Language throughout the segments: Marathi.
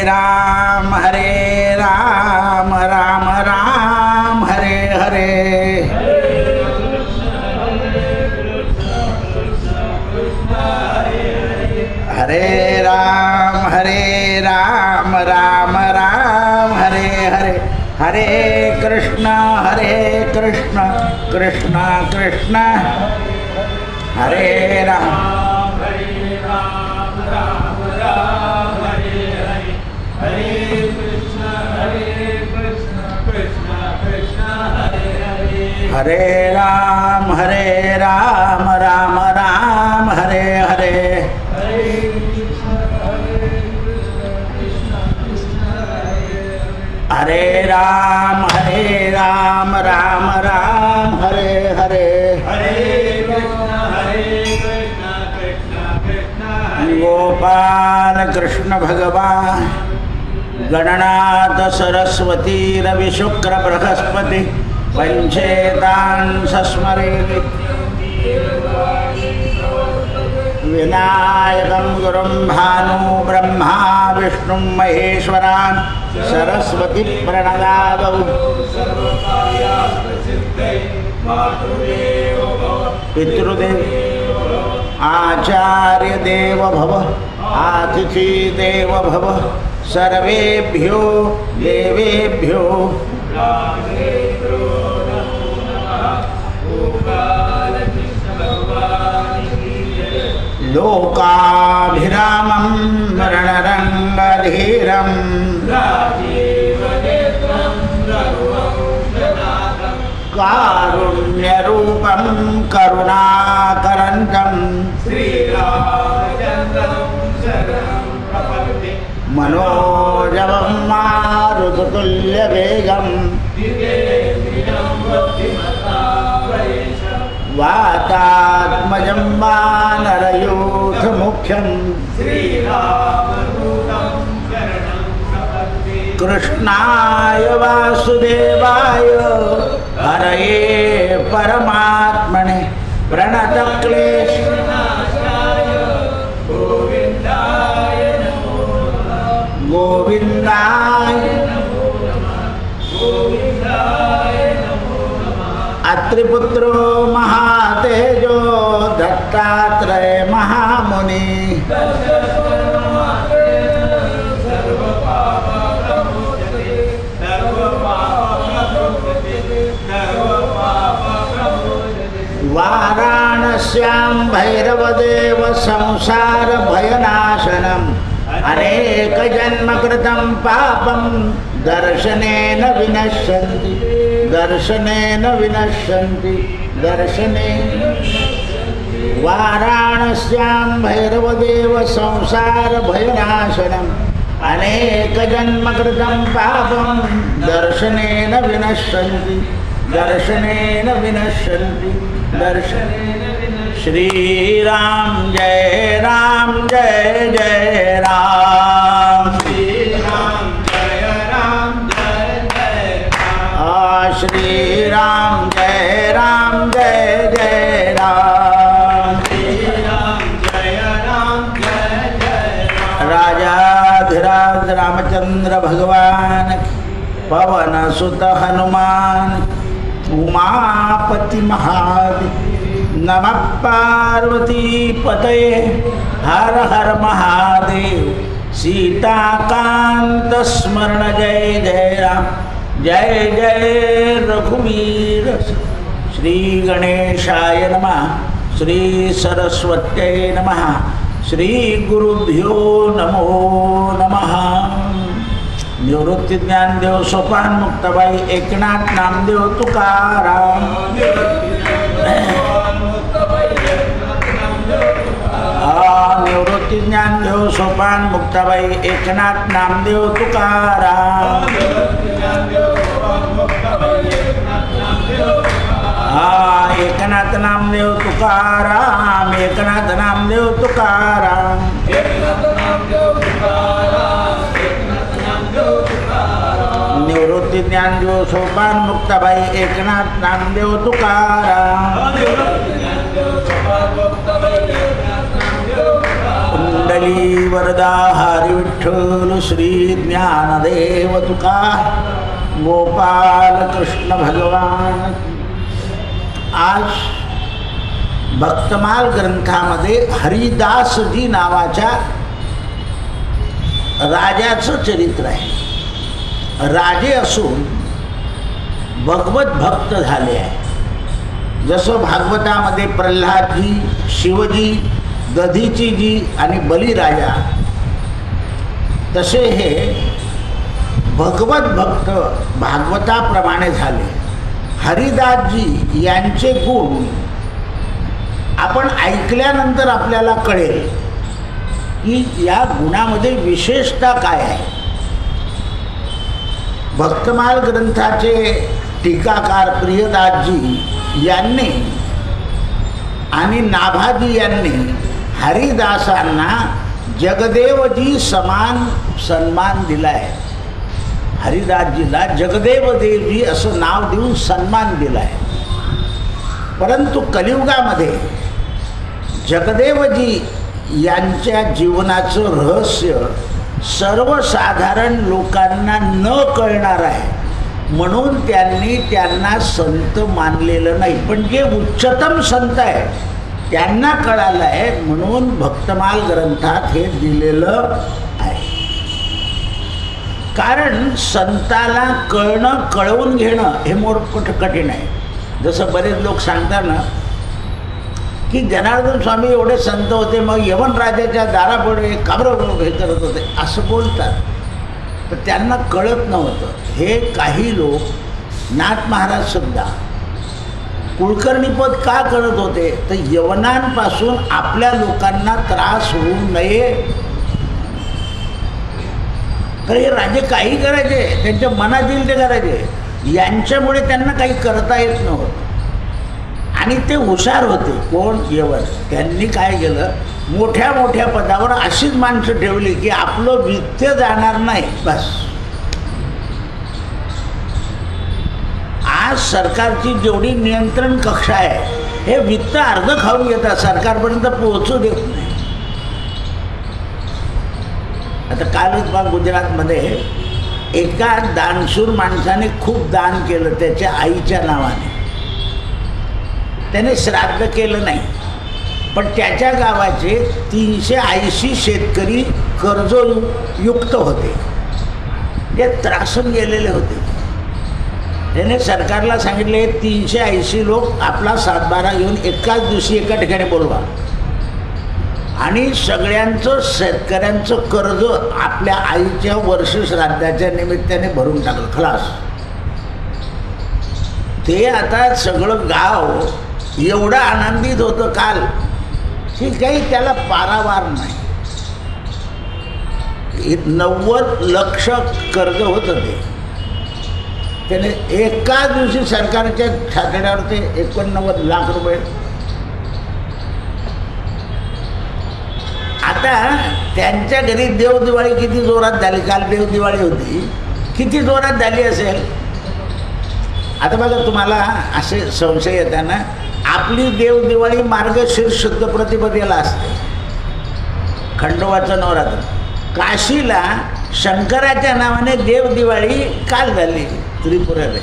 राम राम राम हरे हरे। हरे राम राम राम हरे हरे। हरे कृष्ण कृष्ण कृष्ण हरे राम। हरे राम राम राम हरे हरे। हरे राम राम राम हरे हरे। गोपाल कृष्ण भगवान गणनाथ सरस्वती रवि शुक्र बृहस्पति पंचेतान् सस्मरे। विनायकं गुरुं भानु ब्रह्मा विष्णु महेश्वरान् सरस्वती प्रणदादौ। पितृदेव आचार्य देव भव अतिथि देव भव। सर्वेभ्यो देवेभ्यो लोकाभिरामं रणरङ्गधीरं कारुण्यरूपं करुणाकरन्तं मनोजवं मारुततुल्यवेगं वातात्मजं वानरयूथमुख्यं कृष्णाय वासुदेवाय हरये परमात्मने प्रणतक्लेशनाशाय गोविन्दाय अत्रिपुत्रो महातेजो दत्तात्रेय महामुनि वाराणस्यां भैरवदेव संसार भयनाशनम् अनेक जन्म कृतं पापं दर्शनेन विनश्यन्ति दर्शनेन विनश्यन्ति दर्शनेन। वाराणस्यां भैरवदेव संसार भयनाशनम् अनेक जन्म कृतं पापं दर्शनेन विनश्यन्ति दर्शनेन विनश्यन्ति दर्शनेन। श्री राम जय जय राम। श्री राम जय जय राम। श्री राम जय जय राम। श्री राम जय जय राम। राजाधिराज रामचंद्र भगवान पवन सुत हनुमान उमापति महादेव। नमः पार्वती पतये हर हर महादेव। सीताकांत स्मरण जय जय राम जय जय रघुवीर। श्री गणेशाय नमः। श्री सरस्वत्यै नमः। श्री गुरुभ्यो नमो नमः। निवृत्ती ज्ञानदेव सोपान मुक्ताबाई एकनाथ नामदेव तुकाराम। निवृत्ती ज्ञानदेव सोपान मुक्ताबाई एकनाथ नामदेव तुकाराम। एकनाथ नामदेव तुकाराम एकनाथ नामदेव तुकाराम। निवृत्ती ज्ञानदेव सोपान मुक्ताबाई एकनाथ नामदेव तुकाराम। मंडली वरदा हरी विठ्ठल श्री ज्ञानदेव तुका गोपाल कृष्ण भगवान. आज भक्तमाल ग्रंथामध्ये हरिदासजी नावाच्या राजाचं चरित्र आहे. राजे असून भगवत भक्त झाले आहे. जसं भागवतामध्ये प्रल्हादजी, शिवजी, दधीचीजी आणि बलिराजा, तसे हे भगवत भक्त भागवताप्रमाणे झाले. हरिदासजी यांचे गुण आपण ऐकल्यानंतर आपल्याला कळेल की या गुणामध्ये विशेषता काय आहे. भक्तमाल ग्रंथाचे टीकाकार प्रियदासजी यांनी आणि नाभाजी यांनी हरिदासांना जगदेवजी समान सन्मान दिला आहे. हरिदासजीला जगदेव देवजी असं नाव देऊन सन्मान दिला आहे. परंतु कलियुगामध्ये जगदेवजी यांच्या जीवनाचं रहस्य सर्वसाधारण लोकांना न कळणार आहे, म्हणून त्यांना संत मानलेलं नाही. पण जे उच्चतम संत आहे त्यांना कळालं आहे, म्हणून भक्तमाल ग्रंथात हे दिलेलं आहे. कारण संताला कळणं, कळवून घेणं हे मोठं कठीण आहे. जसं बरेच लोक सांगतात ना की जनार्दन स्वामी एवढे संत होते, मग यवन राजाच्या दारापुढे काबरं हे करत होते असं बोलतात. तर त्यांना कळत नव्हतं. हे काही लोक नाथ महाराज सुद्धा कुलकर्णीपद का करत होते, तर यवनांपासून आपल्या लोकांना त्रास होऊ नये. तर हे राजे काही करायचे, त्यांच्या मनात येईल ते करायचे. यांच्यामुळे त्यांना काही करता येत नव्हतं आणि ते हुशार होते. कोण? यवन. त्यांनी काय केलं, मोठ्या मोठ्या पदावर अशीच माणसं ठेवली की आपलं वित्त जाणार नाही. बस आज सरकारची जेवढी नियंत्रण कक्ष आहे हे वित्त अर्ध खाऊन घेतात, सरकारपर्यंत पोहोचू देत नाही. आता कालच बा गुजरातमध्ये एका दानशूर माणसाने खूप दान केलं त्याच्या आईच्या नावाने. त्याने श्राद्ध केलं नाही, पण त्याच्या गावाचे 380 शेतकरी कर्जयुक्त होते, ते त्रासून गेलेले होते. त्याने सरकारला सांगितले 380 लोक आपला सातबारा घेऊन एकाच दिवशी एका ठिकाणी बोलवा आणि सगळ्यांचं शेतकऱ्यांचं कर्ज आपल्या आईच्या वर्ष श्राद्धाच्या निमित्ताने भरून टाकलं, खलास. ते आता सगळं गाव एवढं आनंदित होतं काल की काही त्याला पारावार नाही. 90 लक्ष कर्ज होतं ते. त्याने एका दिवशी सरकारच्या छातड्यावर ते 89 लाख रुपये. आता त्यांच्या घरी देवदिवाळी किती जोरात झाली, काल देवदिवाळी होती, किती जोरात झाली असेल. आता बघा, तुम्हाला असे संशय येताना आपली देवदिवाळी मार्गशीर्ष शुद्ध प्रतिपदेला असते, खंडोबाचं नवरात्र. काशीला शंकराच्या नावाने देवदिवाळी काल झाली त्रिपुराला,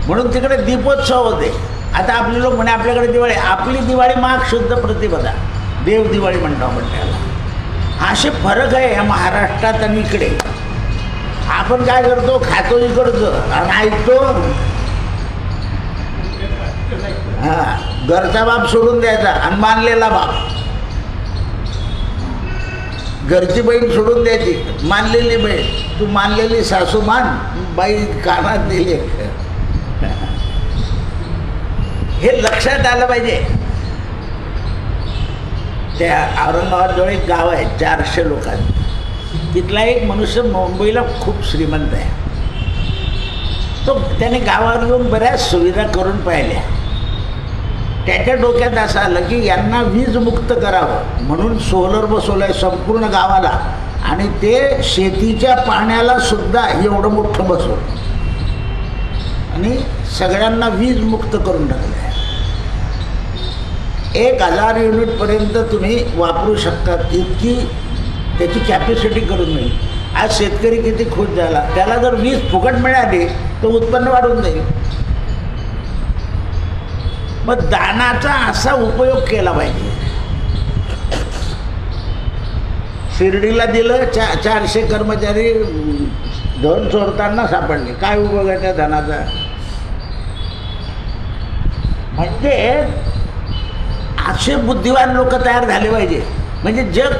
म्हणून तिकडे दीपोत्सव होते. आता आपले लोक म्हणे आपल्याकडे दिवाळी, आपली दिवाळी माघ शुद्ध प्रतिपदा, देवदिवाळी म्हणतो आपण त्याला. हा असे फरक आहे या महाराष्ट्रात आणि इकडे. आपण काय करतो, खातो इकडचं आणि ऐकतो, हां, घरचा बाप सोडून द्यायचा आणि मानलेला बाप, घरची बहीण सोडून द्यायची, मानलेली बहीण. तू मानलेली सासू मान, बाई कानात दिली. हे लक्षात आलं पाहिजे. त्या औरंगाबादजवळ एक गाव आहे 400 लोकांचं. तिथला एक मनुष्य मुंबईला खूप श्रीमंत आहे. तो त्याने गावावर येऊन बऱ्याच सुविधा करून पाहिल्या. त्याच्या डोक्यात असं आलं की यांना वीज मुक्त करावं, म्हणून सोलर बसवलं आहे संपूर्ण गावाला आणि ते शेतीच्या पाण्याला सुद्धा एवढं मोठं बसवलं आणि सगळ्यांना वीज मुक्त करून टाकलं आहे. 1000 युनिटपर्यंत तुम्ही वापरू शकता, इतकी त्याची कॅपॅसिटी करून नाही. आज शेतकरी किती खुश झाला, त्याला जर वीज फुकट मिळाली तर उत्पन्न वाढून जाईल. मग दानाचा असा उपयोग केला पाहिजे. शिर्डीला दिलं, 400 कर्मचारी धन चोरताना सापडले. काय उपयोग आहे त्या धनाचा? म्हणजे असे बुद्धिवान लोक तयार झाले पाहिजे. म्हणजे जग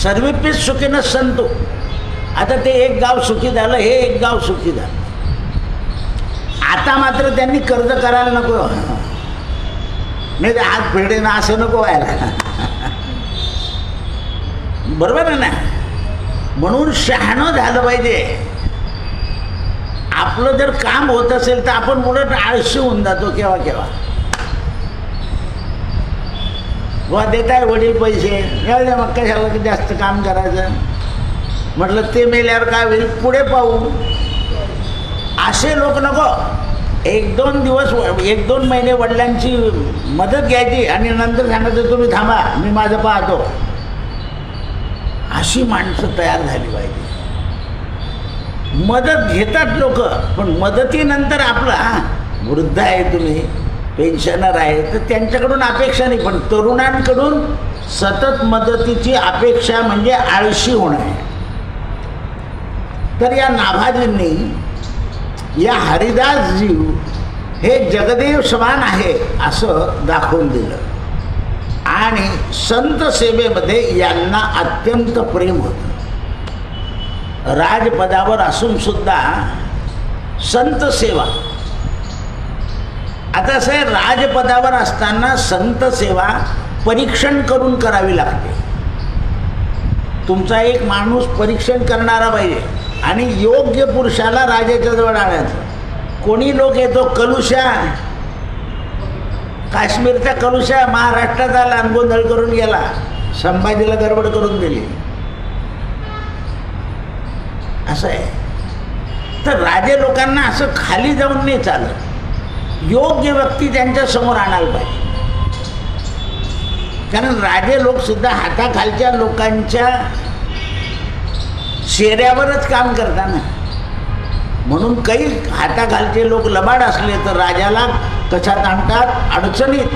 सर्वेपी सुखीनं संतो. आता ते एक गाव सुखी झालं, हे एक गाव सुखी झालं. आता मात्र त्यांनी कर्ज करायला नको, नाही तर हात फेडे ना असं नको व्हायला. बरोबर आहे ना? म्हणून शहाणं झालं पाहिजे. आपलं जर काम होत असेल तर आपण उलट आळशी होऊन जातो केव्हा केव्हा. वा देताय वडील पैसे, मिळाले मग कशाला जास्त काम करायचं. म्हटलं ते मेल्यावर काय होईल पुढे पाहू. असे लोक नको. 1-2 दिवस 1-2 महिने वडिलांची मदत घ्यायची आणि नंतर सांगायचं तुम्ही थांबा मी माझं पाहतो. अशी माणसं तयार झाली पाहिजे. मदत घेतात लोक, पण मदतीनंतर आपला वृद्ध आहे तुम्ही, पेन्शनर आहे, तर त्यांच्याकडून अपेक्षा नाही. पण तरुणांकडून सतत मदतीची अपेक्षा म्हणजे आळशी होणं आहे. तर या नाभाजींनी या हरिदासजी हे जगदेव समान आहे असं दाखवून दिलं. आणि संत सेवेमध्ये यांना अत्यंत प्रेम होतं. राजपदावर असून सुद्धा संत सेवा. आता असं आहे, राजपदावर असताना संत सेवा परीक्षण करून करावी लागते. तुमचा एक माणूस परीक्षण करणारा पाहिजे आणि योग्य पुरुषाला राजाच्या जवळ आणायचं. कोणी लोक येतो कलुषा, काश्मीरचा कलुषा महाराष्ट्रात आला आणि गोंधळ करून गेला, संभाजीला गडबड करून दिली. असं आहे. तर राजे लोकांना असं खाली जाऊन नाही चालत. योग्य व्यक्ती त्यांच्या समोर आणायला पाहिजे. कारण राजे लोक सुद्धा हाताखालच्या लोकांच्या शेऱ्यावरच काम करताना. म्हणून काही हाताखालचे लोक लबाड असले तर राजाला कशात आणतात? अडचणीत.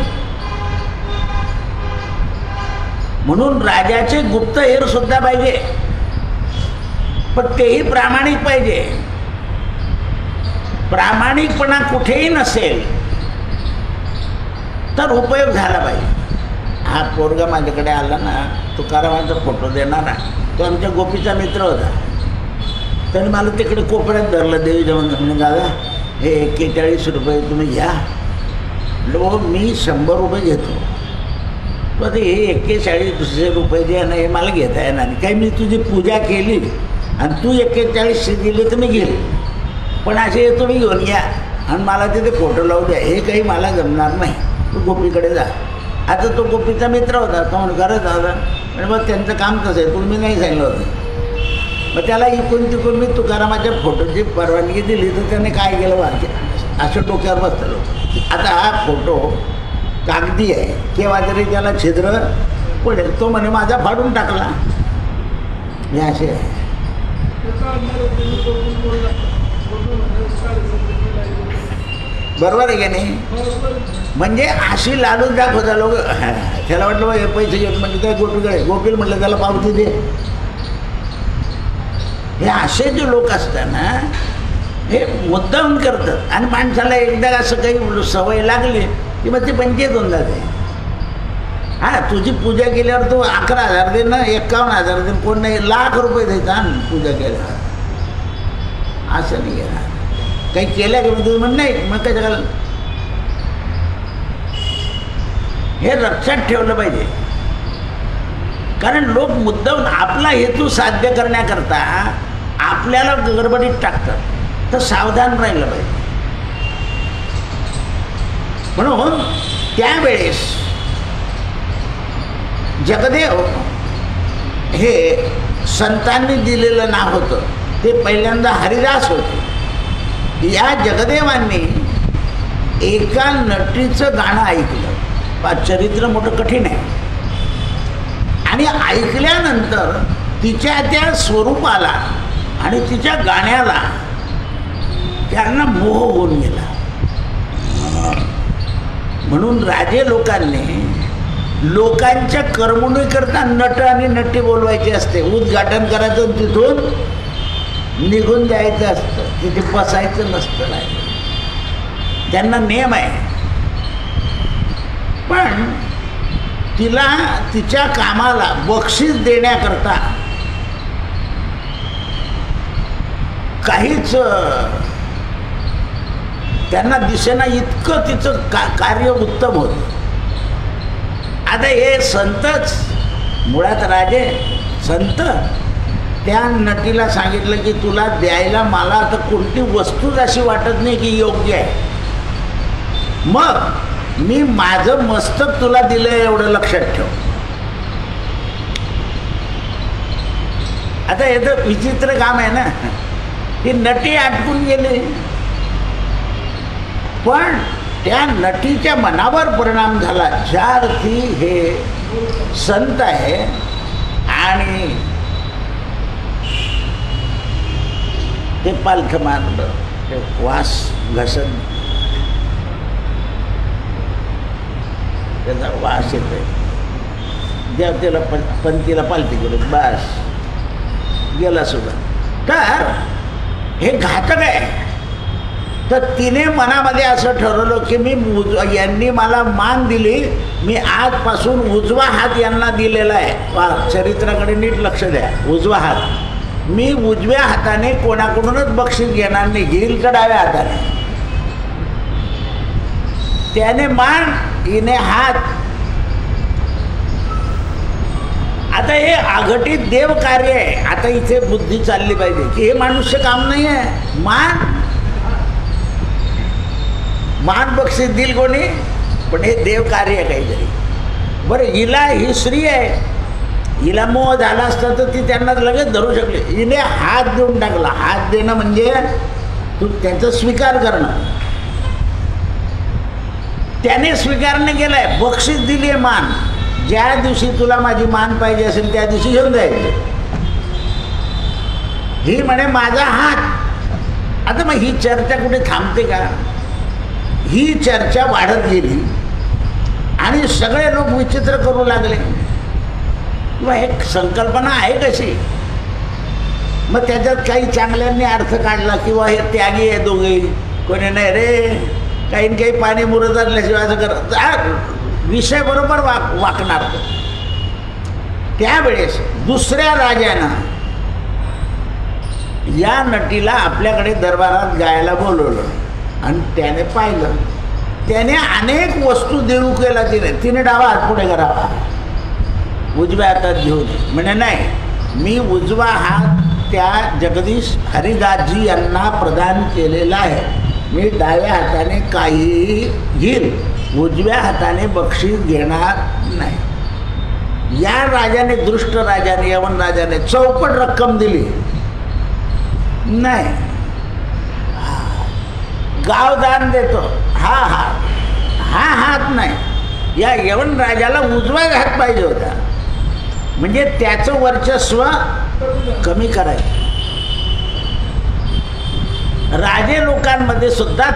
म्हणून राजाचे गुप्तहेर सुद्धा पाहिजे, पण तेही प्रामाणिक पाहिजे. प्रामाणिकपणा कुठेही नसेल तर उपयोग झाला पाहिजे. हा पोरगा माझ्याकडे आला ना, तुकारामाचा फोटो देणारा, तो आमच्या गोपीचा मित्र होता. त्याने मला तिकडे कोपऱ्यात धरलं देवीच्या मंदिरात. दादा हे 41 रुपये तुम्ही घ्या. लो मी 100 रुपये घेतो. पण हे 41 रुपये जे आहे ना हे मला घेता येणार नाही. काही मी तुझी पूजा केली आणि तू 41 दिले तर मी घेईल, पण असे तुम्ही घेऊन घ्या आणि मला तिथे फोटो लावू द्या. हे काही मला जमणार नाही, तू गोपीकडे जा. आता तो गोपीचा मित्र होता, तो म्हणून करत होता. आणि मग त्यांचं काम कसं आहे तुम्ही नाही सांगितलं होतं. मग त्याला इकून तिकून मी तुकारामाच्या फोटोची परवानगी दिली, तर त्याने काय केलं वाटते असं डोक्यावर बसतं लोक. आता हा फोटो कागदी आहे, केव्हा तरी त्याला छिद्र पडेल. तो म्हणे माझा फाडून टाकला. हे असे आहे. बरोबर आहे का नाही? म्हणजे अशी लालूच दाखवता लोक. त्याला वाटलं हे पैसे घेत म्हणजे काय गोपीकडे. गोपील म्हटलं त्याला पावती दे. हे असे जे लोक असतात ना हे मुद्दाम करतात. आणि माणसाला एकदा असं काही सवय लागली की मग ती पंचायत होऊन जाते. हां तुझी पूजा केल्यावर तू 11,000 दे ना, 51,000 दे, कोण नाही लाख रुपये द्यायचा पूजा केल्यावर. असं नाही आहे. काही केल्या का तुम्ही म्हण नाही मग काय जगाल. हे लक्षात ठेवलं पाहिजे. कारण लोक मुद्दाम आपला हेतू साध्य करण्याकरता आपल्याला गडबडीत टाकतात. तर सावधान राहिलं पाहिजे. म्हणून त्यावेळेस जगदेव हे संतांनी दिलेलं नाव होतं. ते पहिल्यांदा हरिदास होते. या जगदेवांनी एका नटीचं गाणं ऐकलं. चरित्र मोठं कठीण आहे. आणि ऐकल्यानंतर तिच्या त्या स्वरूपाला आणि तिच्या गाण्याला त्यांना मोह होऊन गेला. म्हणून राजे लोकांनी लोकांच्या करमणुकीकरता नट आणि नटी बोलवायचे असते. उद्घाटन करायचं तिथून निघून जायचं असतं, तिथे बसायचं नसतं. नाही, त्यांना नियम आहे. पण तिला तिच्या कामाला बक्षीस देण्याकरता काहीच त्यांना दिसेना इतकं तिचं कार्य उत्तम होतं. आता हे संतच मुळात राजे संत त्या नटीला सांगितलं की तुला द्यायला मला आता कोणती वस्तूच अशी वाटत नाही की योग्य आहे, मग मी माझं मस्तक तुला दिलंय एवढं लक्षात ठेव. आता हे तर विचित्र काम आहे ना. ही नटी आटकून गेली, पण त्या नटीच्या मनावर परिणाम झाला. ज्या अर्थी हे संत आहे आणि ते पालखं मारलं, ते वास घसत त्याचा वास येतोय, देवतेला पंथीला पालथी करून बस गेला सुद्धा. तर हे घातक आहे. तर तिने मनामध्ये असं ठरवलं की मी यांनी मला मान दिली, मी आजपासून उजवा हात यांना दिलेला आहे. चरित्राकडे नीट लक्ष द्या. उजवा हात, मी उजव्या हाताने कोणाकडूनच बक्षीस घेणार नाही, घेईल तर डाव्या हाताने. त्याने मान, हिने हात. आता हे अघटित देव कार्य आहे. आता इथे बुद्धी चालली पाहिजे की हे मनुष्य काम नाही आहे. मान बक्षीस देईल कोणी, पण हे देव कार्य आहे काहीतरी. बरं, हिला ही स्त्री आहे, हिला मोह झाला असता तर ती त्यांना लगेच धरू शकली. हिने हात देऊन टाकला. हात देणं म्हणजे तू त्यांचा स्वीकार करणं. त्याने स्वीकार नाही केलाय, बक्षीस दिली आहे मान. ज्या दिवशी तुला माझी मान पाहिजे असेल त्या दिवशी घेऊन जायचं. ही म्हणे माझा हात. आता मग ही चर्चा कुठे थांबते का? ही चर्चा वाढत गेली आणि सगळे लोक विचित्र करू लागले. किंवा एक संकल्पना आहे कशी. मग त्याच्यात काही चांगल्यांनी अर्थ काढला किंवा हे त्यागी आहे दोघे, कोणी नाही रे काही पाणी मुरत असल्याशिवाय असं करत विषय बरोबर वाकणार. त्यावेळेस दुसऱ्या राजानं या नटीला आपल्याकडे दरबारात गायला बोलवलं आणि त्याने पाहिलं. त्याने अनेक वस्तू देऊ केला. तिने डावा हात पुढे करावा, उजव्या हातात घेऊन. म्हणजे नाही, मी उजवा हात त्या जगदीश हरिदासजी यांना प्रदान केलेला आहे, मी डाव्या हाताने काहीही घेईल, उजव्या हाताने बक्षीस घेणार नाही. या राजाने, दृष्ट राजाने, यवन राजाने चौपट रक्कम दिली नाही. गाव दान देतो, हा हात नाही. या यवन राजाला उजवा हात पाहिजे होता, म्हणजे त्याचं वर्चस्व कमी करायचं. राजे लोकांमध्ये सुद्धा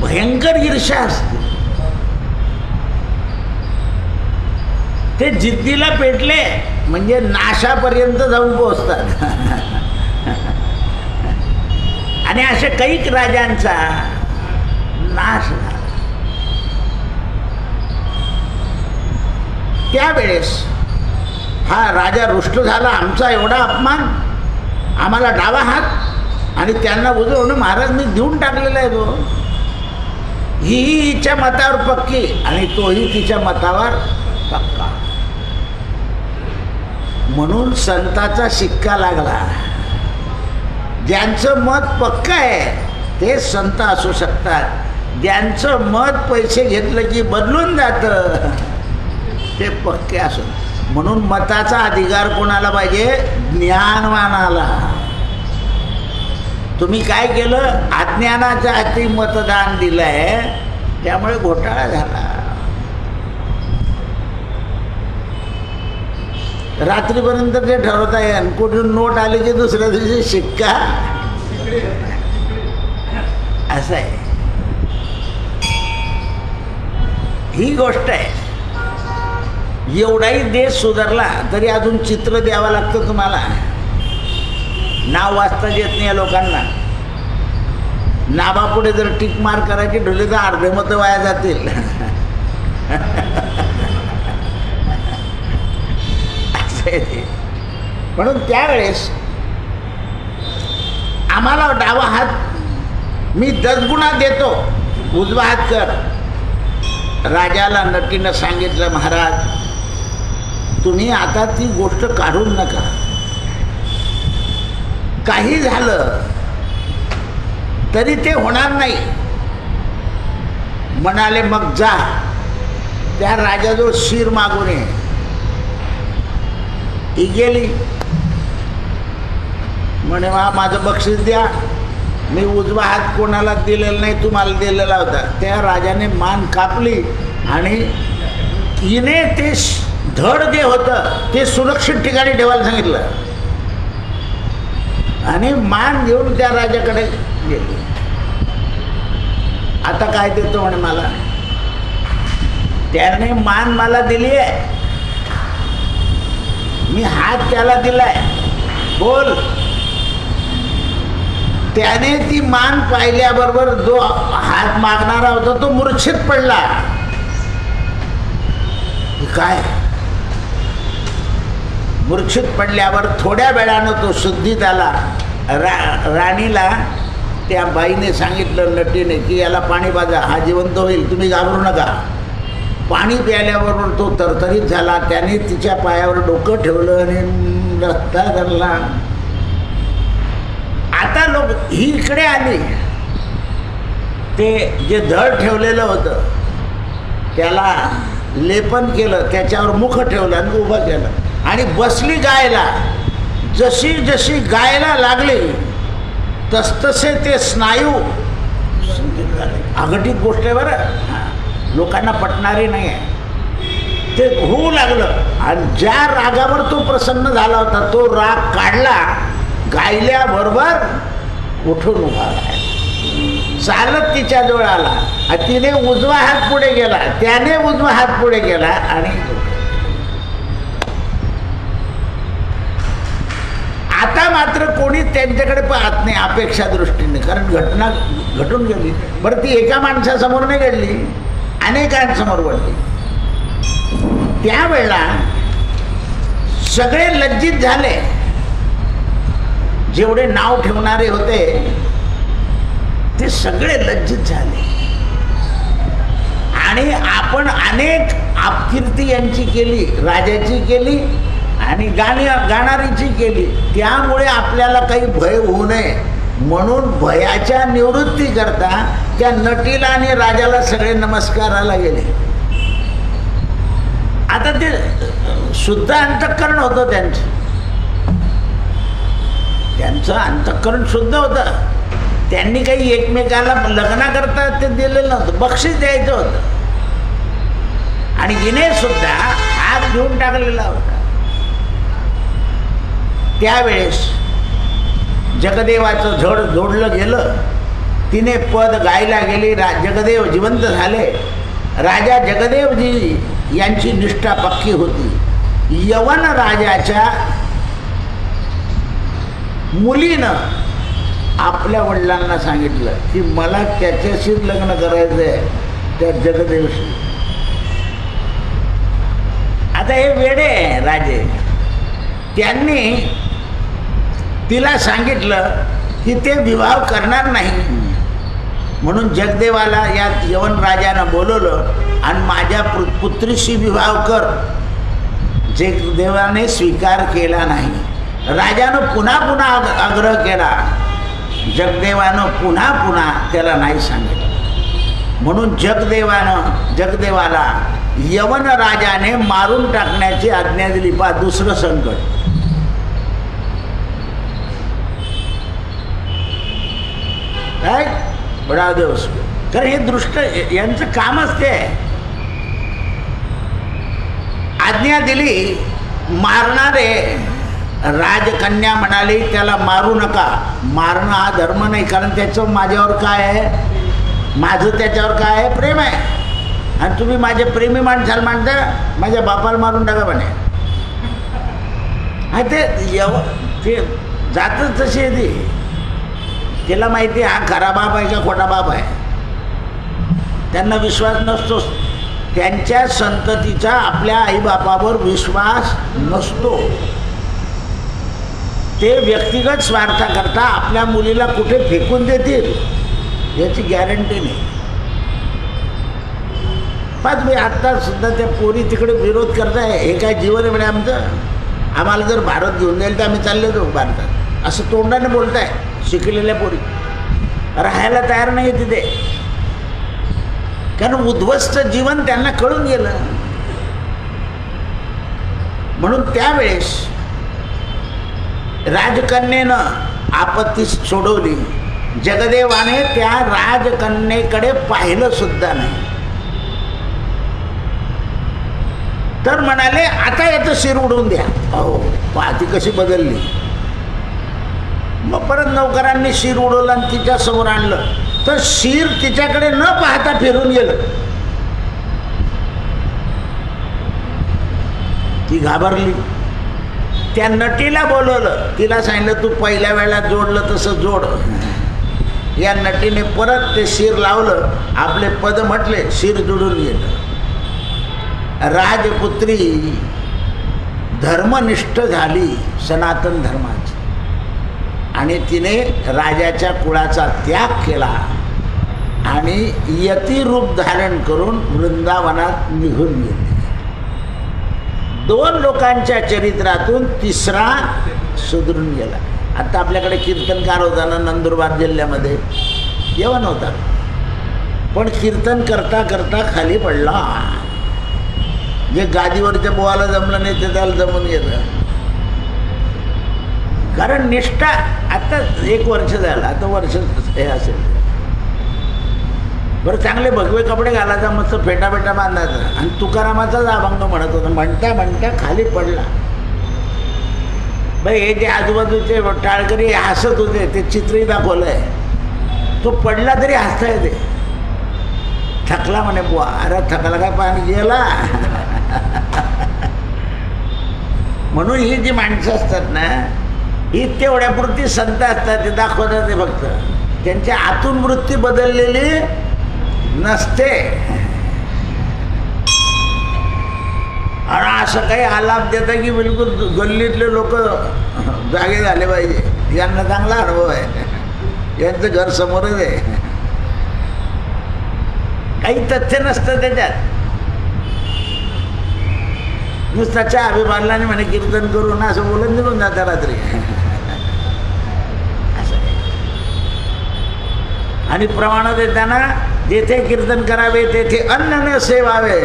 भयंकर ईर्ष्या असते. ते जिद्दीला पेटले म्हणजे नाशापर्यंत जाऊन पोहोचतात. आणि अशा कैक राजांचा नाश झाला. त्यावेळेस हा राजा रुष्ट झाला. आमचा एवढा अपमान, आम्हाला डावा हात आणि त्यांना उजवणं. महाराज मी देऊन टाकलेला आहे तो. ही हिच्या मतावर पक्की आणि तोही तिच्या मतावर पक्का. म्हणून संताचा शिक्का लागला. ज्यांचं मत पक्का आहे ते संत असू शकतात, ज्यांचं मत पैसे घेतलं की बदलून जातं ते पक्के असू. म्हणून मताचा अधिकार कोणाला पाहिजे? ज्ञानवानाला. तुम्ही काय केलं? अज्ञानाच्या हाती मतदान दिलंय, त्यामुळे घोटाळा झाला. रात्रीपर्यंत ते ठरवता येईल. कुठून नोट आली की दुसऱ्या दिवशी शिक्का. असं आहे, ही गोष्ट आहे. एवढाही देश सुधारला तरी अजून चित्र द्यावं लागतं तुम्हाला. नाव वाचता येत नाही या लोकांना. नावापुढे जर टिक मार करायची ठेवली तर अर्धे मतं वाया जातील. म्हणून त्यावेळेस आम्हाला डावा हात मी 10 गुणा देतो, उजवा हात कर. राजाला नटीनं सांगितलं, महाराज तुम्ही आता ती गोष्ट काढून नका, काही झालं तरी ते होणार नाही. म्हणाले मग जा त्या राजाजवळ शिर मागून ये. ती गेली, म्हणे माझं बक्षीस द्या. मी उजवा हात कोणाला दिलेला नाही, तुम्हाला दिलेला होता. त्या राजाने मान कापली आणि हिने ते धड जे होतं ते सुरक्षित ठिकाणी ठेवायला सांगितलं आणि मान घेऊन त्या राजाकडे गेली. आता काय देतो म्हणे मला. त्याने मान मला दिली आहे, मी हात त्याला दिलाय, बोल. त्याने ती मान पाहिल्याबरोबर जो हात मागणारा होता तो मूर्छित पडला. काय मूर्छित पडल्यावर थोड्या वेळानं तो शुद्धीत आला. राणीला त्या बाईने सांगितलं, नटीने, की याला पाणी पाजा, हा जिवंत होईल, तुम्ही घाबरू नका. पाणी प्यायल्याबरोबर तो तरतरीत झाला. त्याने तिच्या पायावर डोकं ठेवलं आणि रस्ता धरला. आता लोक ही इकडे आली, ते जे धड ठेवलेलं होतं त्याला लेपन केलं, त्याच्यावर मुख ठेवलं आणि उभं केलं आणि बसली गायला. जशी जशी गायला लागली तसतसे ते स्नायू झाले. अघटित गोष्ट आहे बरं, लोकांना पटणारी नाही आहे. ते होऊ लागलं आणि ज्या रागावर तो प्रसन्न झाला होता तो राग काढला. गायल्याबरोबर उठून उभा राहिला, चालत तिच्या जवळ आला. तिने उजवा हात पुढे गेला, त्याने उजवा हात पुढे गेला आणि आता मात्र कोणी त्यांच्याकडे पाहत नाही अपेक्षा दृष्टीने, कारण घटना घटून गेली. बरं ती एका माणसासमोर नाही घडली, अनेकांसमोर घडली. त्यावेळेला सगळे लज्जित झाले. जेवढे नाव ठेवणारे होते ते सगळे लज्जित झाले आणि आपण अनेक अपकीर्ती यांची केली, राजाची केली आणि गाणारीची केली. त्यामुळे आपल्याला काही भय होऊ नये म्हणून भयाच्या निवृत्ती करता त्या नटीला आणि राजाला सगळे नमस्काराला गेले. आता ते शुद्ध अंतःकरण होतं त्यांचं अंतःकरण शुद्ध होतं. त्यांनी काही एकमेकाला लग्नाकरता ते दिलेलं नव्हतं, बक्षीस द्यायचं होतं. आणि हिने सुद्धा हात घेऊन टाकलेला होता. त्यावेळेस जगदेवाचं जोडलं गेलं. तिने पद गायला गेली. जगदेव जिवंत झाले. राजा जगदेवजी यांची निष्ठा पक्की होती. यवन राजाच्या मुलीनं आपल्या वडिलांना सांगितलं की मला त्याच्याशीच लग्न करायचं आहे, त्या जगदेवशी. आता हे वेडे राजे, त्यांनी तिला सांगितलं की ते विवाह करणार नाही. म्हणून जगदेवाला या यवन राजानं बोलवलं आणि माझ्या पुत्रीशी विवाह कर. जगदेवाने स्वीकार केला नाही. राजानं पुन्हा पुन्हा आग्रह केला. जगदेवानं पुन्हा पुन्हा त्याला नाही सांगितलं. म्हणून जगदेवाला यवन राजाने मारून टाकण्याची आज्ञा दिली. पहा दुसरं संकट. काय बडादेव, कारण हे दृष्ट यांचं कामच ते. आज्ञा दिली मारणारे राजकन्या म्हणाली त्याला मारू नका, मारणं हा धर्म नाही, कारण त्याचं माझ्यावर काय आहे, माझं त्याच्यावर काय आहे, प्रेम आहे, आणि तुम्ही माझे प्रेमी माणसाला मानता, माझ्या बापाला मारून टाका म्हणे. हा ते जातच तशी आहे ती. तिला माहिती हा खरा बाप आहे का खोटा बाप आहे, त्यांना विश्वास नसतोच. त्यांच्या संततीचा आपल्या आईबापावर विश्वास नसतो. ते व्यक्तिगत स्वार्थाकरता आपल्या मुलीला कुठे फेकून देतील याची गॅरंटी नाही. पाच मी आत्ता सुद्धा त्या पोरी तिकडे विरोध करताय, हे काय जीवन आहे म्हणे आमचं, आम्हाला जर भारत घेऊन जाईल तर आम्ही चालले जाऊ भारतात, असं तोंडाने बोलताय शिकलेल्या पोरी. राहायला तयार नाही तिथे, कारण उद्ध्वस्त जीवन त्यांना कळून गेलं. म्हणून त्यावेळेस राजकन्येनं आपत्ती सोडवली. जगदेवाने त्या राजकन्येकडे पाहिलं सुद्धा नाही. तर म्हणाले आता याचं शिर उडवून द्या. अहो पहा ती कशी बदलली. मग परत नौकरांनी शिर उडवलं आणि तिच्या समोर आणलं, तर शिर तिच्याकडे न पाहता फिरून गेलं. ती घाबरली. त्या नटीला बोलवलं, तिला सांगितलं तू पहिल्या वेळेला जोडलं तसं जोड. या नटीने परत ते शिर लावलं, आपले पद म्हटले, शिर जुळून गेलं. राजपुत्री धर्मनिष्ठ झाली सनातन धर्माची, आणि तिने राजाच्या कुळाचा त्याग केला आणि यती रूप धारण करून वृंदावनात निघून गेली. दोन लोकांच्या चरित्रातून तिसरा सुधरून गेला. आता आपल्याकडे कीर्तनकार होता ना नंदुरबार जिल्ह्यामध्ये, यवन होता, पण कीर्तन करता करता खाली पडला. जे गादीवरच्या बोवाला जमलं नाही ते त्याला जमून गेलं. कारण निष्ठा, आता 1 वर्ष झालं, आता वर्ष हे असेल. बरं चांगले भगवे कपडे घालायचा, मस्त फेटा बांधायचा, आणि तुकारामाचाच अभंग म्हणत होता. म्हणता म्हणता खाली पडला. बाई हे जे आजूबाजूचे टाळकरी हसत होते ते चित्रही दाखवलंय. तो पडला तरी हसता येते. थकला म्हणे बुवा. अरे थकला काय पाणी गेला. म्हणून ही जी माणसं असतात ना, ही तेवढ्यापुरती संत असतात, ते दाखवतात ते फक्त, त्यांच्या आतून वृत्ती बदललेली नसते. आणि असं काही आलाप देता की बिलकुल गल्लीतले लोक जागे झाले पाहिजे. यांना चांगला अनुभव आहे, यांचं घर समोरच आहे, काही तथ्य नसतं त्याच्यात. नुसताच्या अभिमानाने म्हणे कीर्तन करू ना असं बोलून निघून जातं रात्री. असं आणि प्रमाण देताना जेथे कीर्तन करावे तेथे अन्न न सेवावे.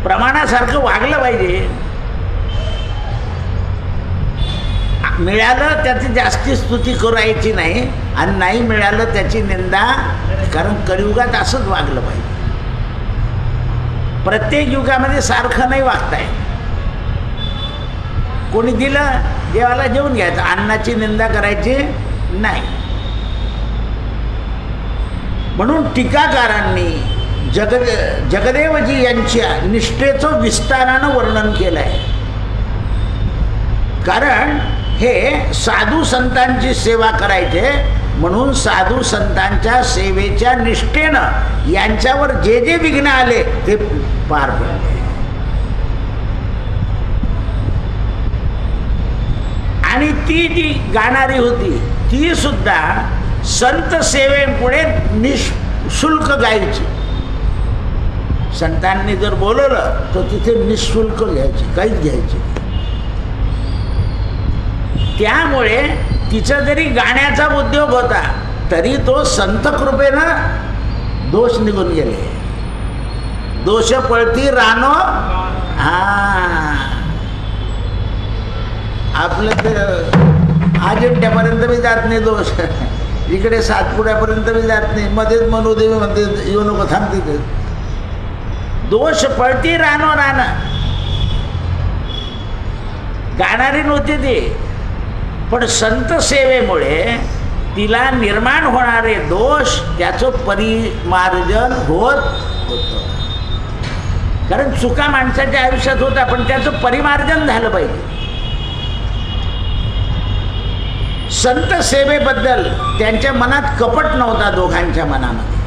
प्रमाणासारखं वागलं पाहिजे. मिळालं त्याची जास्ती स्तुती करायची नाही, आणि नाही मिळालं त्याची निंदा, कारण कलियुगात असंच वागलं पाहिजे. प्रत्येक युगामध्ये सारखं नाही वागताय. कोणी दिलं देवाला जेवून घ्यायचं, अन्नाची निंदा करायची नाही. म्हणून टीकाकारांनी जगदेवजी यांच्या निष्ठेचं विस्तारानं वर्णन केलं आहे. कारण हे साधू संतांची सेवा करायचे, म्हणून साधू संतांच्या सेवेच्या निष्ठेनं यांच्यावर जे जे विघ्न आले ते पार पडले. आणि ती जी गाणारी होती ती सुद्धा संत सेवेपुढे निःशुल्क गायची. संतांनी जर बोलवलं तर तिथे निःशुल्क घ्यायची, काहीच घ्यायची. त्यामुळे तिचा जरी गाण्याचा उद्योग होता तरी तो संत कृपेनं दोष निघून गेले. दोष पळती रानो. आपलं तर अजिंठ्यापर्यंत बी जात नाही दोष, इकडे सातपुड्यापर्यंत बी जात नाही. मध्येच मनोदेवी म्हणते येऊ नको, थांबते. दोष पळती रानो रान. गाणारी नव्हती ती, पण संत सेवेमुळे तिला निर्माण होणारे दोष त्याचं परिमार्जन होत होतं. कारण चुका माणसाच्या आयुष्यात होता, पण त्याचं परिमार्जन झालं पाहिजे. संत सेवेबद्दल त्यांच्या मनात कपट नव्हता, दोघांच्या मनामध्ये.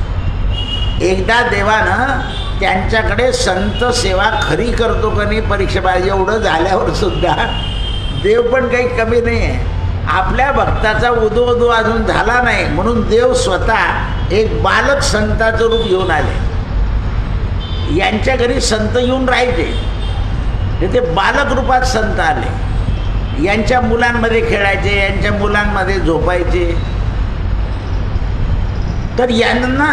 एकदा देवानं त्यांच्याकडे संत सेवा खरी करतो का नाही परीक्षा पाहिजे, एवढं झाल्यावर सुद्धा देव पण काही कमी नाही आहे. आपल्या भक्ताचा उदो उदो अजून झाला नाही म्हणून देव स्वतः एक बालक संताचं रूप घेऊन आले. यांच्या घरी संत येऊन राहायचे, ते बालक रूपात संत आले. यांच्या मुलांमध्ये खेळायचे, यांच्या मुलांमध्ये झोपायचे. तर यांना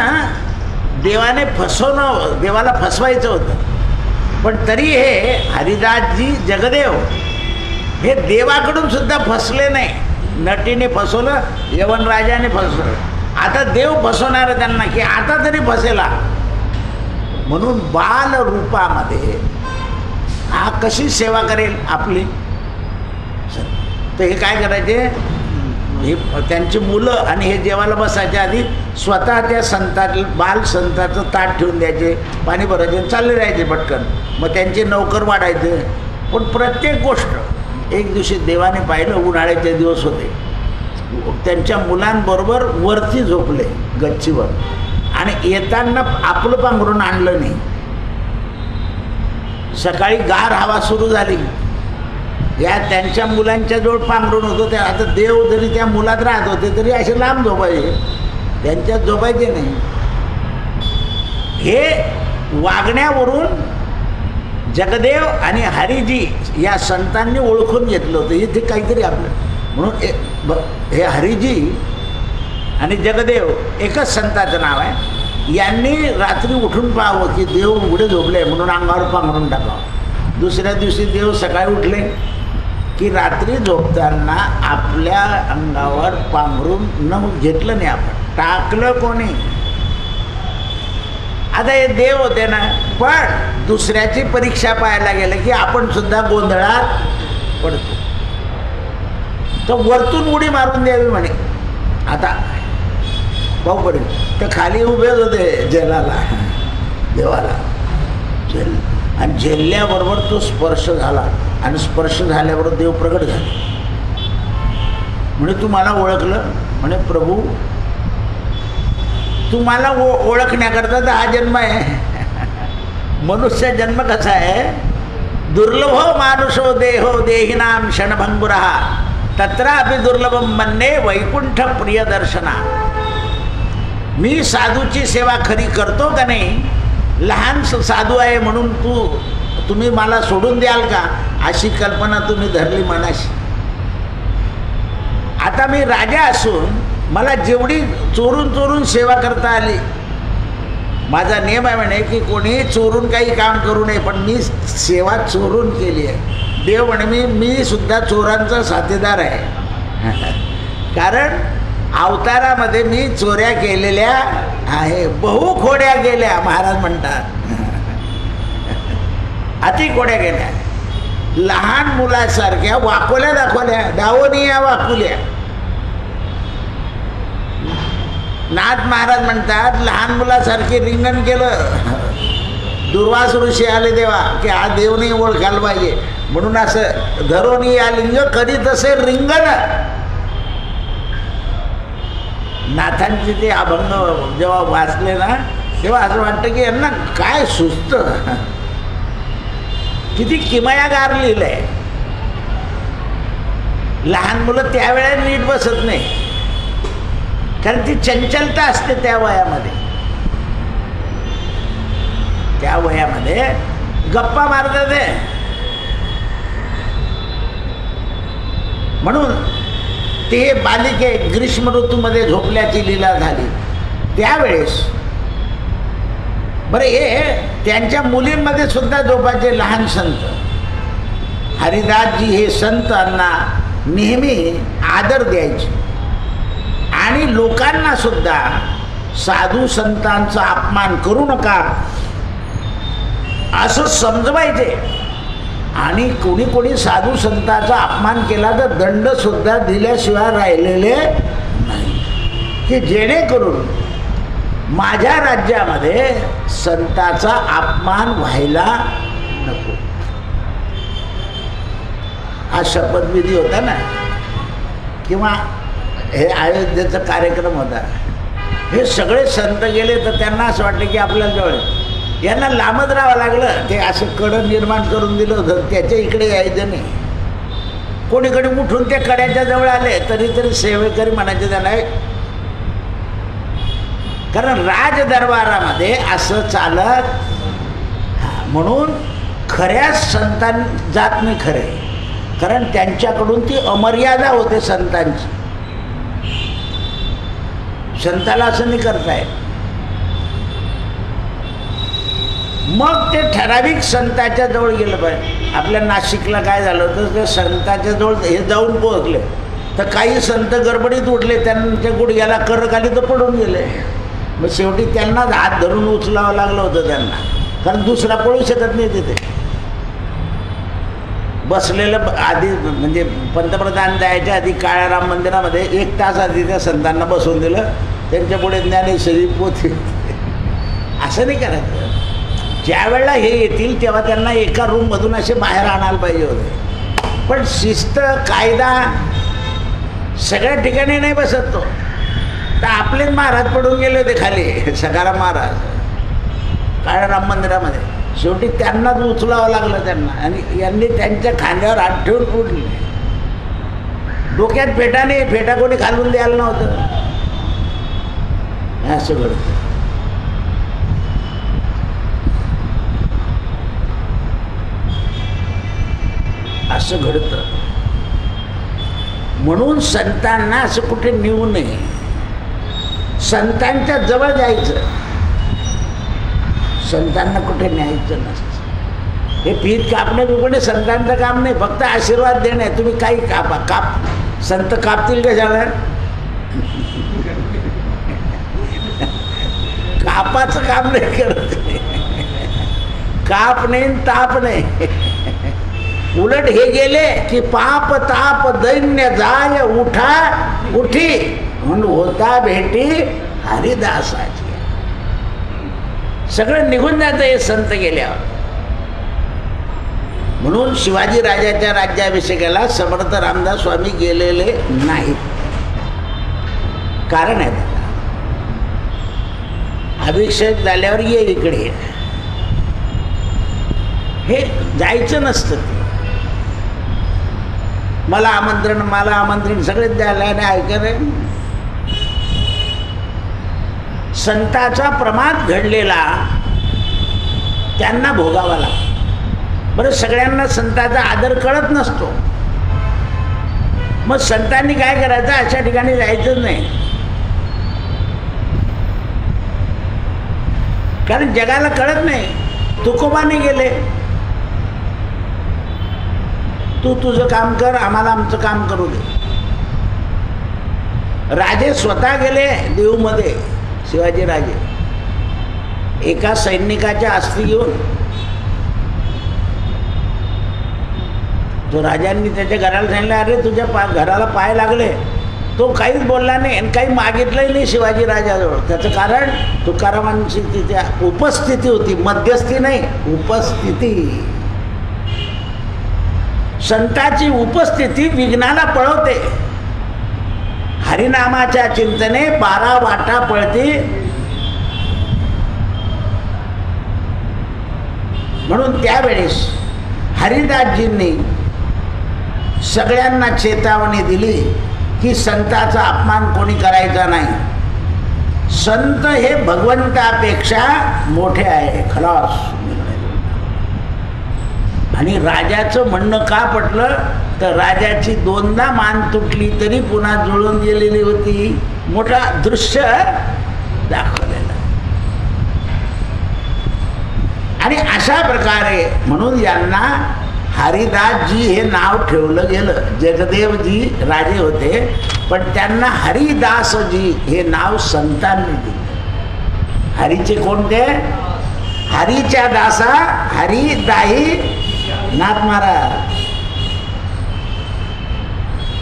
देवाने फसवणं, देवाला फसवायचं होतं. पण तरी हे हरिदासजी जगदेव हे देवाकडून सुद्धा फसले नाही. नटीने फसवलं, यवनराजाने फसवलं, आता देव फसवणार त्यांना की आता तरी फसेला. म्हणून बाल रूपामध्ये हा कशी सेवा करेल आपली. तर हे काय करायचे, हे त्यांची मुलं आणि हे जेवायला बसायच्या आधी स्वतः त्या संताला, बाल संताचं ताट ठेवून द्यायचे, पाणी भरायचे, चालले राहायचे पटकन. मग त्यांचे नौकर वाढायचे. पण प्रत्येक गोष्ट एक दिवशी देवाने पाहिलं, उन्हाळ्याचे दिवस होते, त्यांच्या मुलांबरोबर वरती झोपले गच्चीवर आणि येताना आपलं पांघरून आणलं नाही. सकाळी गार हवा सुरू झाली, या त्यांच्या मुलांच्या जवळ पांघरून होतं. त्या आता देव जरी त्या मुलात राहत होते तरी असे लांब झोपायचे, त्यांच्यात झोपायचे नाही. हे वागण्यावरून जगदेव आणि हरिजी या संतांनी ओळखून घेतलं होतं इथे काहीतरी आपलं. म्हणून हे हरिजी आणि जगदेव एकच संताचं नाव आहे. यांनी रात्री उठून पाहावं की देव उघडे झोपले म्हणून अंगावर पांघरून टाकावं. दुसऱ्या दिवशी देव सकाळी उठले की रात्री झोपताना आपल्या अंगावर पांघरून न घेतलं नाही, आपण टाकलं कोणी. आता हे देव होते ना, पण दुसऱ्याची परीक्षा पाहायला गेलं की आपण सुद्धा गोंधळात पडतो. तर वरतून उडी मारून द्यावी म्हणे. आता भाऊ पडेल तर खाली उभेच होते जेलाला, देवाला जेल, आणि झेलल्याबरोबर तो स्पर्श झाला आणि स्पर्श झाल्याबरोबर देव प्रगट झाले. म्हणे तू मला ओळखलं? म्हणे प्रभू तू मला ओळखण्याकरता तर हा जन्म आहे. मनुष्य जन्म कसा आहे, दुर्लभो मानुषो देहो देहिनाम क्षणभंगुरः तत्रापि दुर्लभम मन्ये वैकुंठ प्रिय दर्शना. मी साधूची सेवा खरी करतो का नाही, लहान साधू आहे म्हणून तुम्ही मला सोडून द्याल का, अशी कल्पना तुम्ही धरली मनाशी. आता मी राजा असून मला जेवढी चोरून चोरून सेवा करता आली, माझा नियम आहे म्हणे की कोणी चोरून काही काम करू नये, पण मी सेवा चोरून केली आहे. देव म्हणे मी सुद्धा चोरांचा साथीदार आहे. कारण अवतारामध्ये मी चोऱ्या केलेल्या आहे, बहु खोड्या गेल्या महाराज म्हणतात. अति खोड्या गेल्या, लहान मुलासारख्या वाकोल्या दाखवल्या, दावणीया वाकुल्या. नाथ महाराज म्हणतात लहान मुलासारखे रिंगण केलं. दुर्वास ऋषी आले देवा की हा देव नाही ओळखायला पाहिजे म्हणून असं धरून या लिंग करीत असे रिंगण. नाथांचे ते अभंग जेव्हा वाचले ना तेव्हा असं वाटतं की यांना काय सुस्त, किती किमयागार लिहिलंय. लहान मुलं त्यावेळेला नीट बसत नाही, कारण ती चंचलता असते त्या वयामध्ये. त्या वयामध्ये गप्पा मारतात ते. म्हणून ते बालिके ग्रीष्म ऋतूमध्ये झोपल्याची लीला झाली त्यावेळेस. बरं हे त्यांच्या मुलींमध्ये सुद्धा झोपायचे लहान संत. हरिदासजी हे संतांना नेहमी आदर द्यायचे आणि लोकांना सुद्धा साधू संतांचा अपमान करू नका असं समजवायचे. आणि कोणी कोणी साधू संतांचा अपमान केला तर दंड सुद्धा दिल्याशिवाय राहिलेले नाही, की जेणेकरून माझ्या राज्यामध्ये संतांचा अपमान व्हायला नको. हा शपथविधी होता ना, किंवा हे अयोध्येचा कार्यक्रम होता. हे सगळे संत गेले तर त्यांना असं वाटलं की आपल्याला जवळ यांना लांबच राहावं लागलं. ते असं कडं निर्माण करून दिलं होतं, त्याच्या इकडे यायचं नाही. कोणीकडे उठून ते कड्याच्या जवळ आले तरी सेवेकरी म्हणायचे त्यांना. कारण राजदरबारामध्ये असं चालत, म्हणून खऱ्या संतां जात नाही खरे, कारण त्यांच्याकडून ती अमर्यादा होते संतांची. संताला असं नाही करताय. मग ते ठराविक संतांच्या जवळ गेलं पाहिजे. आपल्या नाशिकला काय झालं होतं, ते संतांच्या जवळ हे जाऊन पोहोचले तर काही संत गडबडीत उठले, त्यांच्या गुडघ्याला खाली तर पडून गेले. मग शेवटी त्यांनाच हात धरून उचलावं लागलं होतं त्यांना, कारण दुसरा पळू शकत नाही तिथे. बसलेलं आधी म्हणजे पंतप्रधान जायच्या आधी काळ्या राम मंदिरामध्ये 1 तास आधी त्या संतांना बसवून दिलं. त्यांच्या पुढे ज्ञानेश्वरी पोथी. असं नाही करायचं. ज्या वेळेला हे येतील तेव्हा त्यांना एका रूममधून असे बाहेर आणायला पाहिजे होते. पण शिस्त कायदा सगळ्या ठिकाणी नाही बसत तो. तर आपलेच महाराज पडून गेले होते खाली, सखाराम महाराज काळ्या राम मंदिरामध्ये. शेवटी त्यांनाच उचलावं लागलं त्यांना, आणि यांनी त्यांच्या खांद्यावर हात ठेवून उठले. डोक्यात फेटा नाही, फेटा कोणी घालून द्यायला नव्हतं. असं घडतं. असं घडतं. म्हणून संतांना असं कुठे नेऊ नये, संतांच्या जवळ जायचं, संतांना कुठे न्यायचं नसतं. हे पीठ कापणे बिपणे संतांचं काम नाही, फक्त आशीर्वाद देणे. तुम्ही काही कापा, काप संत कापतील कशाला? कापाचं काम नाही करत. काप नाही ताप नाही. उलट हे गेले की पाप ताप दैन्य जाय उठा उठी, म्हणून होता भेटी हरिदासाची. सगळं निघून जातं हे संत गेल्यावर. म्हणून शिवाजी राजाच्या राज्याभिषेकाला समर्थ रामदास स्वामी गेलेले नाहीत. कारण आहे त्याला, अभिषेक झाल्यावर ये इकडे, हे जायचं नसतं. मला आमंत्रण सगळेच द्यायला ऐकले. संताचा प्रमाद घडलेला त्यांना भोगावा लागतो. बरं, सगळ्यांना संतांचा आदर कळत नसतो. मग संतांनी काय करायचं, अशा ठिकाणी जायचंच नाही. कारण जगाला कळत नाही. तुकोबाने गेले, तू तुझं काम कर, आम्हाला आमचं काम करू दे. राजे स्वतः गेले देऊमध्ये, शिवाजी राजे एका सैनिकाच्या अस्थी घेऊन. तो राजांनी त्याच्या घराला सांगितलं, अरे तुझ्या घराला पाय लागले. तो काहीच बोलला नाही आणि काही मागितलंही नाही शिवाजी राजाजवळ. त्याचं कारण तुकारामांची तिथे उपस्थिती होती, मध्यस्थी नाही, उपस्थिती. संताची उपस्थिती विघ्नाला पळवते. हरिनामाच्या चिंतने 12 वाटा पळती. म्हणून त्यावेळेस हरिदासजींनी सगळ्यांना चेतावणी दिली की संताचा अपमान कोणी करायचा नाही. संत हे भगवंतापेक्षा मोठे आहे, खलास. आणि राजाचं म्हणणं का पटलं तर राजाची 2दा मान तुटली तरी पुन्हा जुळून गेलेली होती. मोठा दृश्य दाखवलेलं. आणि अशा प्रकारे म्हणून यांना हरिदासजी हे नाव ठेवलं गेलं. जगदेवजी राजे होते, पण त्यांना हरिदासजी हे नाव संतांनी दिलं. हरीचे कोणते? हरीच्या दासा हरिदाही नाथ महाराज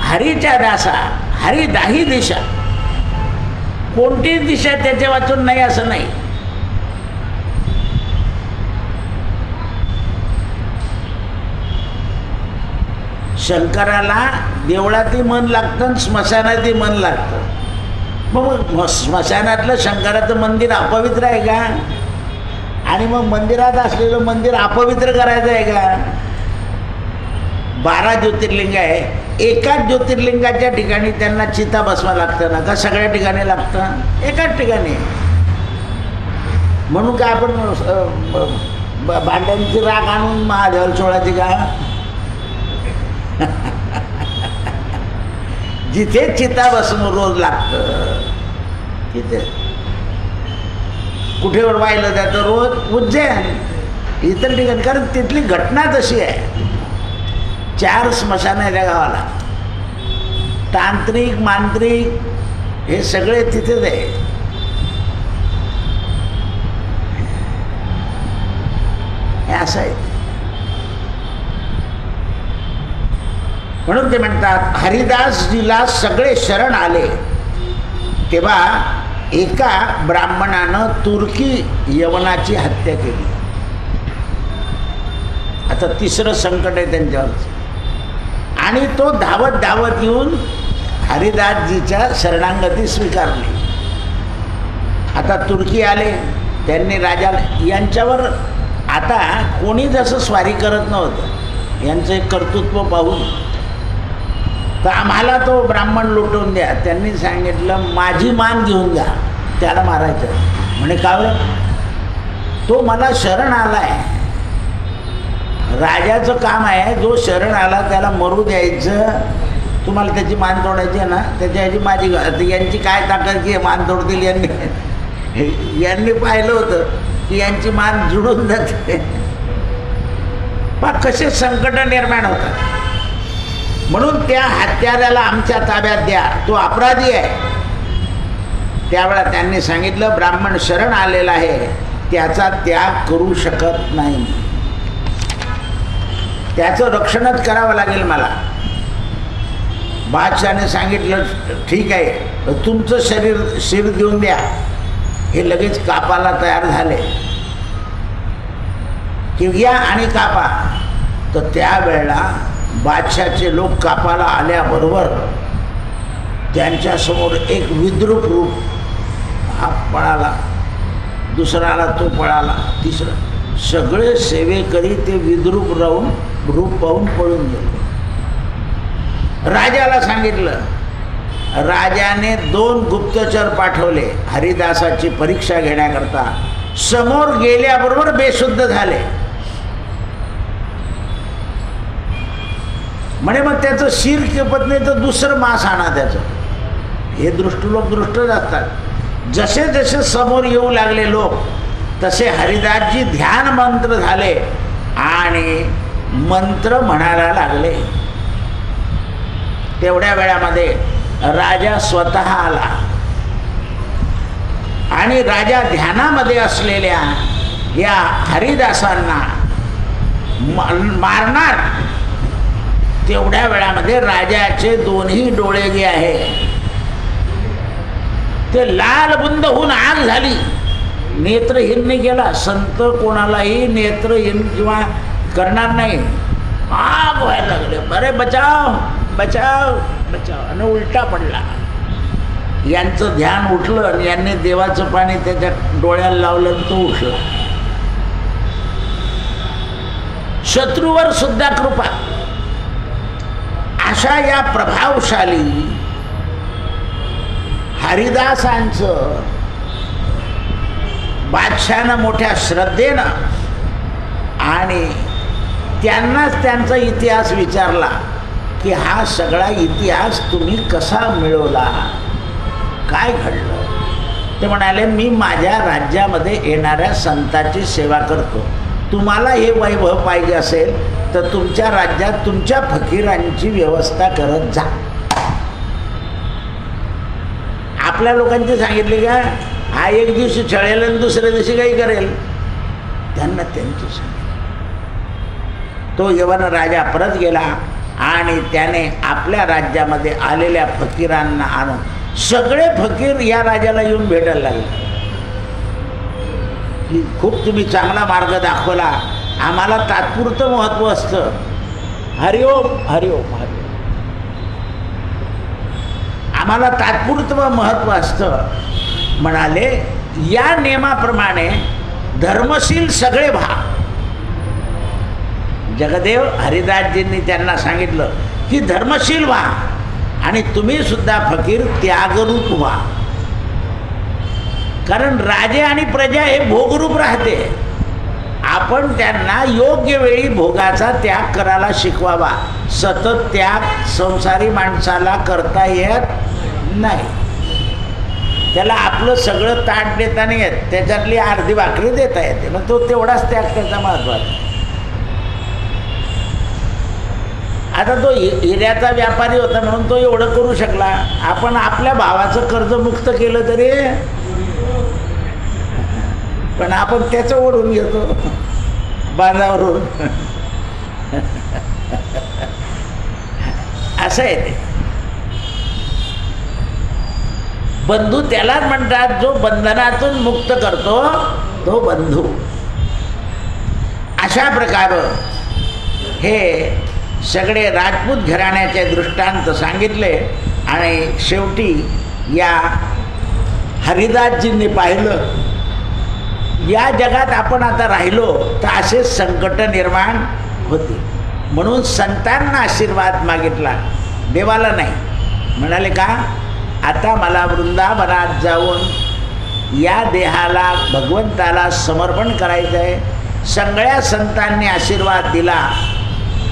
हरीच्या दासा हरी दाही दिशा, कोणतीच दिशा त्याच्या वाचून नाही असं नाही. शंकराला देवळातही मन लागतं, स्मशानातही मन लागतं. मग स्मशानातलं शंकराचं मंदिर अपवित्र आहे का? आणि मग मंदिरात असलेलं मंदिर अपवित्र करायचं आहे का? 12 ज्योतिर्लिंग आहे, एकाच ज्योतिर्लिंगाच्या ठिकाणी त्यांना चिता बसवा लागतं ना, का सगळ्या ठिकाणी लागतं? एकाच ठिकाणी. म्हणून का आपण भांड्यांची राख आणून महादेवाला सोडायची का? जिथे चिता बसणं रोज लागतं तिथे. कुठे वाहिलं जातं रोज? उज्जैन, इतर ठिकाणी. कारण तिथली घटना तशी आहे. 4 स्मशान आहे त्या गावाला. तांत्रिक मांत्रिक हे सगळे तिथेच आहे. हे असं आहे. म्हणून ते म्हणतात हरिदासजीला सगळे शरण आले तेव्हा एका ब्राह्मणानं तुर्की यवनाची हत्या केली. आता 3रं संकट आहे त्यांच्यावर. आणि तो धावत धावत येऊन हरिदासजीच्या शरणागती स्वीकारली. आता तुर्की आले, त्यांनी राजाला यांच्यावर आता कोणी जसं स्वारी करत नव्हतं, यांचं एक कर्तृत्व पाहून तर आम्हाला तो ब्राह्मण लुटवून द्या. त्यांनी सांगितलं माझी मान घेऊन जा, त्याला मारायचं. म्हणे का बरं? तो मला शरण आलाय. राजाचं काम आहे, जो शरण आला त्याला मरू द्यायचं. तुम्हाला त्याची मान तोडायची आहे ना, त्याच्या ह्याची माझी. यांची काय ताकद की मान तोडतील यांनी पाहिलं होतं की यांची मान जुळून जाते. पण कसे संकट निर्माण होतात. म्हणून त्या हत्याराला आमच्या ताब्यात द्या, तो अपराधी आहे. त्यावेळा त्यांनी सांगितलं ब्राह्मण शरण आलेला आहे, त्याचा त्याग करू शकत नाही, त्याचं रक्षणच करावं लागेल मला. बादशाहाने सांगितलं ठीक आहे, तुमचं शिर देऊन द्या. हे लगेच कापाला तयार झाले की या आणि कापा. तर त्यावेळेला बादशाहचे लोक कापाला आल्याबरोबर त्यांच्यासमोर एक विद्रूप रूप, हा पळाला, दुसरा आला तो पळाला, तिसरा, सगळे सेवेकरी ते विद्रूप रूप पाहून पळून गेले. राजाला सांगितलं. राजाने 2 गुप्तचर पाठवले हरिदासाची परीक्षा घेण्याकरता. समोर गेल्याबरोबर बेशुद्ध झाले. म्हणे मग त्याचं शिर केपत नाही तर दुसरं मांस आणा त्याचं. हे दृष्ट लोक दृष्टच असतात. जसे जसे समोर येऊ लागले लोक तसे हरिदासजी ध्यान मंत्र झाले आणि मंत्र म्हणायला लागले. तेवढ्या वेळामध्ये राजा स्वतः आला आणि राजा ध्यानामध्ये असलेल्या या हरिदासांना मारणार. तेवढ्या वेळामध्ये राजाचे 2ही डोळे जे आहे ते लाल बुंद होऊन आग झाली. नेत्रहीन नाही केला. संत कोणालाही नेत्रहीन किंवा करणार नाही. आग व्हायला लागले. बरे बचाव बचाव बचाव, आणि उलटा पडला. यांचं ध्यान उठलं आणि यांनी देवाचं पाणी त्याच्या डोळ्याला लावलं आणि तो उठला. शत्रूवर सुद्धा कृपा. अशा या प्रभावशाली हरिदासांचं बादशाहानं मोठ्या श्रद्धेनं आणि त्यांनाच त्यांचा इतिहास विचारला की हा सगळा इतिहास तुम्ही कसा मिळवला, काय घडलं. ते म्हणाले मी माझ्या राज्यामध्ये येणाऱ्या संतांची सेवा करतो. तुम्हाला हे वैभव पाहिजे असेल तर तुमच्या राज्यात तुमच्या फकीरांची व्यवस्था करत जा. आपल्या लोकांचे सांगितले का हा एक दिवशी छळेल आणि दुसऱ्या दिवशी काही करेल. त्यांना त्यांची सांगितलं तो यवन राजा परत गेला आणि त्याने आपल्या राज्यामध्ये आलेल्या फकीरांना आणून सगळे फकीर या राजाला येऊन भेटायला लागले की खूप तुम्ही चांगला मार्ग दाखवला, आम्हाला तात्पुरतं महत्त्व असतं. हरिओम हरिओम हरिओम. आम्हाला तात्पुरतं महत्त्व असतं. म्हणाले या नियमाप्रमाणे धर्मशील सगळे व्हा. जगदेव हरिदासजींनी त्यांना सांगितलं की धर्मशील व्हा आणि तुम्ही सुद्धा फकीर त्यागरूप व्हा. कारण राजे आणि प्रजा हे भोगरूप राहते. आपण त्यांना योग्य वेळी भोगाचा त्याग करायला शिकवावा. सतत त्याग संसारी माणसाला करता येत नाही. त्याला आपलं सगळं ताट देता नाही येत, त्याच्यातली अर्धी भाकरी देता येते, मग तो तेवढाच त्याग त्याचा महत्त्वाचा. आता तो हिऱ्याचा व्यापारी होता म्हणून तो एवढं करू शकला. आपण आपल्या भावाचं कर्ज मुक्त केलं तरी पण आपण त्याचं ओढून घेतो बांधावरून. असं आहे ते. बंधू त्यालाच म्हणतात जो बंधनातून मुक्त करतो तो बंधू. अशा प्रकारे हे सगळे राजपूत घराण्याचे दृष्टांत सांगितले आणि शेवटी या हरिदासजींनी पाहिलं या जगात आपण आता राहिलो तर असे संकट निर्माण होते. म्हणून संतांना आशीर्वाद मागितला, देवाला नाही. म्हणाले का आता मला वृंदावनात जाऊन या देहाला भगवंताला समर्पण करायचं आहे. सगळ्या संतांनी आशीर्वाद दिला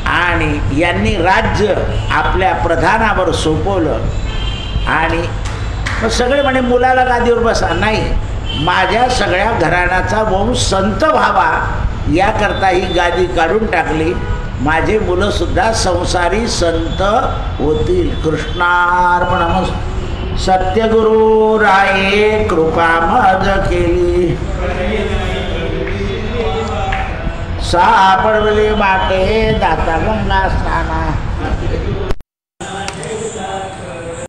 आणि यांनी राज्य आपल्या प्रधानावर सोपवलं. आणि मग सगळे म्हणे मुलाला गादीवर बसा. नाही, माझ्या सगळ्या घराण्याचा वंश संत व्हावा याकरता ही गादी काढून टाकली. माझे मुलंसुद्धा संसारी संत होतील. कृष्णार्पणमस्तु. सत्यगुरु राये कृपा मज केली, सापडवले माटे दाता गंगा स्नाना.